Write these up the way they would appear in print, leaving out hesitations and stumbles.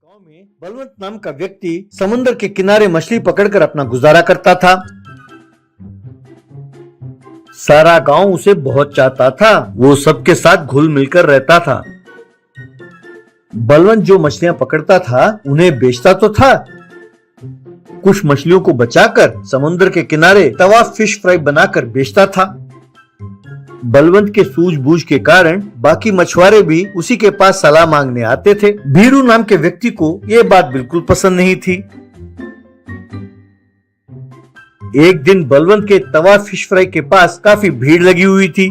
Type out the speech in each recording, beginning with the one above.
गांव में बलवंत नाम का व्यक्ति समुद्र के किनारे मछली पकड़कर अपना गुजारा करता था। सारा गांव उसे बहुत चाहता था। वो सबके साथ घुल मिलकर रहता था। बलवंत जो मछलियां पकड़ता था उन्हें बेचता तो था, कुछ मछलियों को बचाकर समुद्र के किनारे तवा फिश फ्राई बनाकर बेचता था। बलवंत के सूझबूझ के कारण बाकी मछुआरे भी उसी के पास सलाह मांगने आते थे। भीरू नाम के व्यक्ति को ये बात बिल्कुल पसंद नहीं थी। एक दिन बलवंत के तवा फिश फ्राई के पास काफी भीड़ लगी हुई थी।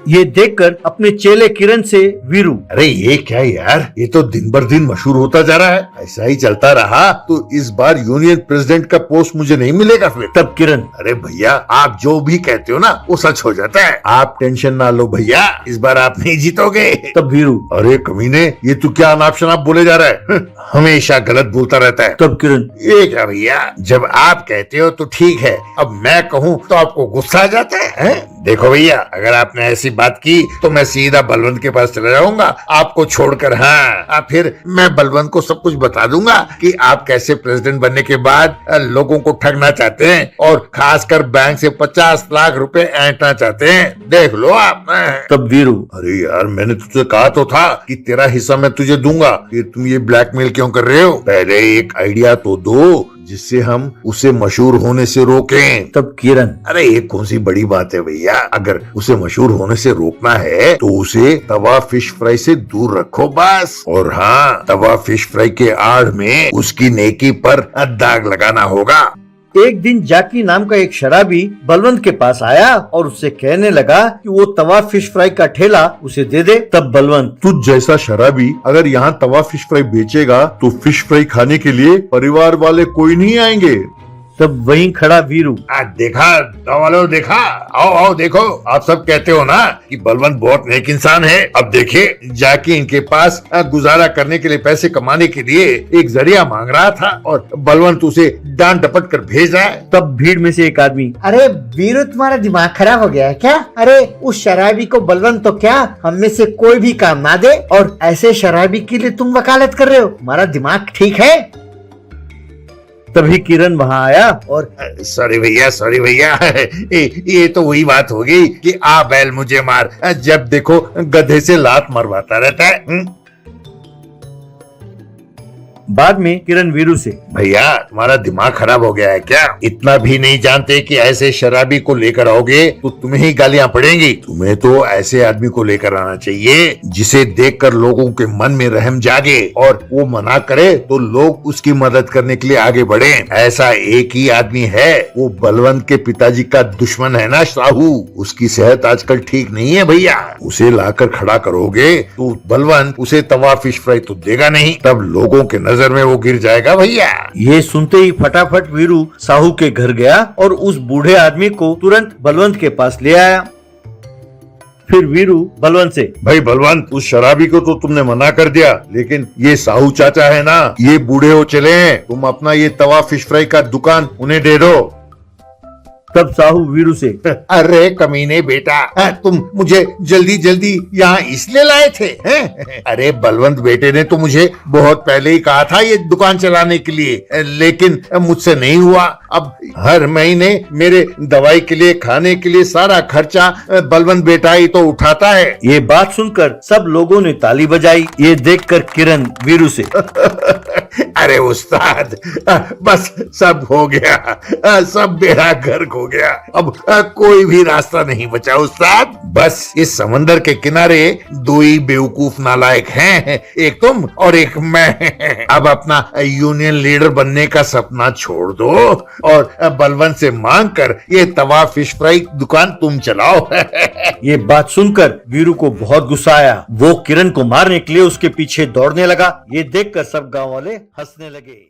ये देखकर अपने चेले किरण से वीरू, अरे ये क्या यार, ये तो दिन भर दिन मशहूर होता जा रहा है। ऐसा ही चलता रहा तो इस बार यूनियन प्रेसिडेंट का पोस्ट मुझे नहीं मिलेगा फिर। तब किरण, अरे भैया आप जो भी कहते हो ना वो सच हो जाता है। आप टेंशन ना लो भैया, इस बार आप नहीं जीतोगे। तब वीरू, अरे कमीने, ये तू क्या अनाप शनाप बोले जा रहा है, हमेशा गलत बोलता रहता है। तब किरण, ये क्या भैया, जब आप कहते हो तो ठीक है, अब मैं कहूँ तो आपको गुस्सा आ जाता है? देखो भैया, अगर आपने ऐसी बात की तो मैं सीधा बलवंत के पास चला जाऊंगा आपको छोड़कर। हाँ, फिर मैं बलवंत को सब कुछ बता दूंगा कि आप कैसे प्रेसिडेंट बनने के बाद लोगों को ठगना चाहते हैं और खासकर बैंक से 50 लाख रुपए ऐंठना चाहते हैं। देख लो आप। तब वीरू, अरे यार, मैंने तुझसे कहा तो था कि तेरा हिस्सा मैं तुझे दूंगा, फिर तुम ये ब्लैकमेल क्यों कर रहे हो? पहले एक आइडिया तो दो जिससे हम उसे मशहूर होने से रोकें। तब किरण, अरे ये कौन सी बड़ी बात है भैया, अगर उसे मशहूर होने से रोकना है तो उसे तवा फिश फ्राई से दूर रखो बस। और हाँ, तवा फिश फ्राई के आड़ में उसकी नेकी पर दाग लगाना होगा। एक दिन जाकी नाम का एक शराबी बलवंत के पास आया और उससे कहने लगा कि वो तवा फिश फ्राई का ठेला उसे दे दे। तब बलवंत, तुझ जैसा शराबी अगर यहाँ तवा फिश फ्राई बेचेगा तो फिश फ्राई खाने के लिए परिवार वाले कोई नहीं आएंगे। तब वहीं खड़ा वीरू, देखा वालों, देखा, आओ आओ देखो, आप सब कहते हो ना कि बलवंत बहुत नेक इंसान है। अब देखिए, जाके इनके पास गुजारा करने के लिए, पैसे कमाने के लिए एक जरिया मांग रहा था और बलवंत उसे डांट डपट कर भेज रहा है। तब भीड़ में से एक आदमी, अरे वीरू, तुम्हारा दिमाग खराब हो गया है क्या? अरे उस शराबी को बलवंत तो क्या, हम में से कोई भी काम ना दे और ऐसे शराबी के लिए तुम वकालत कर रहे हो? तुम्हारा दिमाग ठीक है? तभी किरण वहाँ आया और, सॉरी भैया ये तो वही बात हो गई कि आ बैल मुझे मार, जब देखो गधे से लात मरवाता रहता है। बाद में किरण वीरू से, भैया तुम्हारा दिमाग खराब हो गया है क्या? इतना भी नहीं जानते कि ऐसे शराबी को लेकर आओगे तो तुम्हें ही गालियां पड़ेंगी। तुम्हें तो ऐसे आदमी को लेकर आना चाहिए जिसे देखकर लोगों के मन में रहम जागे और वो मना करे तो लोग उसकी मदद करने के लिए आगे बढ़े। ऐसा एक ही आदमी है, वो बलवंत के पिताजी का दुश्मन है ना, साहू। उसकी सेहत आजकल ठीक नहीं है भैया। उसे लाकर खड़ा करोगे तो बलवंत उसे तवा फिश फ्राई तो देगा नहीं, तब लोगों के नजर में वो गिर जाएगा भैया। ये सुनते ही फटाफट वीरू साहू के घर गया और उस बूढ़े आदमी को तुरंत बलवंत के पास ले आया। फिर वीरू बलवंत से, भाई बलवंत, उस शराबी को तो तुमने मना कर दिया, लेकिन ये साहू चाचा है ना, ये बूढ़े हो चले हैं, तुम अपना ये तवा फिश फ्राई का दुकान उन्हें दे दो। तब साहू वीरू से, अरे कमीने बेटा, तुम मुझे जल्दी जल्दी यहाँ इसलिए लाए थे? अरे बलवंत बेटे ने तो मुझे बहुत पहले ही कहा था ये दुकान चलाने के लिए, लेकिन मुझसे नहीं हुआ। अब हर महीने मेरे दवाई के लिए, खाने के लिए सारा खर्चा बलवंत बेटा ही तो उठाता है। ये बात सुनकर सब लोगों ने ताली बजाई। ये देखकर किरण वीरू से, अरे उस्ताद, बस सब हो गया, सब बेड़ा गर्क हो गया, अब कोई भी रास्ता नहीं बचा उस्ताद। बस इस समंदर के किनारे दो ही बेवकूफ नालायक हैं, एक तुम और एक मैं। अब अपना यूनियन लीडर बनने का सपना छोड़ दो और बलवंत से मांग कर ये तवा फिश फ्राई दुकान तुम चलाओ। ये बात सुनकर वीरू को बहुत गुस्सा आया। वो किरण को मारने के लिए उसके पीछे दौड़ने लगा। ये देखकर सब गांव वाले हंसने लगे।